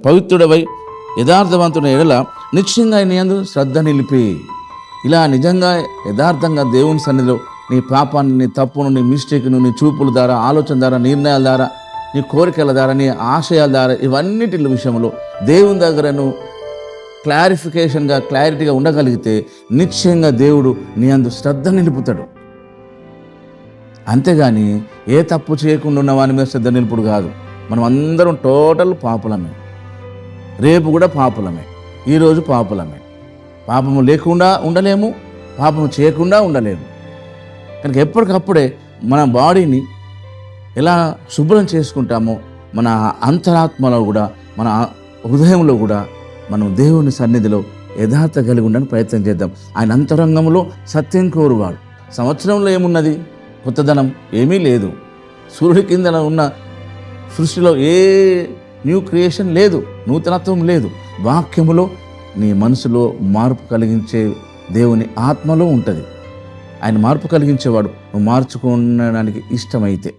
పవిత్రుడవై యథార్థవంతుని ఎడల నిశ్చయంగా నీ యందు శ్రద్ధ నిలిపి, ఇలా నిజంగా యథార్థంగా దేవుని సన్నిధిలో నీ పాపాన్ని, నీ తప్పును, నీ మిస్టేక్ను, నీ చూపుల ద్వారా, ఆలోచన ద్వారా, నిర్ణయాల ద్వారా, నీ కోరికల ద్వారా, నీ ఆశయాల ద్వారా, ఇవన్నిటి విషయంలో దేవుని దగ్గర నువ్వు క్లారిటీగా ఉండగలిగితే నిశ్చయంగా దేవుడు నీ అందు శ్రద్ధ నిలుపుతాడు. అంతేగాని ఏ తప్పు చేయకుండా ఉన్న వాని మీద శ్రద్ధ నిలుపుడు కాదు. మనం అందరం టోటల్ పాపులమే, రేపు కూడా పాపులమే, ఈరోజు పాపులమే. పాపము లేకుండా ఉండలేము, పాపము చేయకుండా ఉండలేము. కనుక ఎప్పటికప్పుడే మన బాడీని ఎలా శుభ్రం చేసుకుంటామో మన అంతరాత్మలో కూడా, మన హృదయంలో కూడా మనం దేవుని సన్నిధిలో యథార్థ కలిగి ఉండడానికి ప్రయత్నం చేద్దాం. ఆయన అంతరంగంలో సత్యం కోరువాడు. సంవత్సరంలో ఏమున్నది? కొత్తదనం ఏమీ లేదు. సూర్యుడి కింద ఉన్న సృష్టిలో ఏ న్యూ క్రియేషన్ లేదు, నూతనత్వం లేదు. వాక్యములో నీ మనసులో మార్పు కలిగించే దేవుని ఆత్మలో ఉంటుంది. ఆయన మార్పు కలిగించేవాడు. నువ్వు మార్చుకోవడానికి ఇష్టమైతే.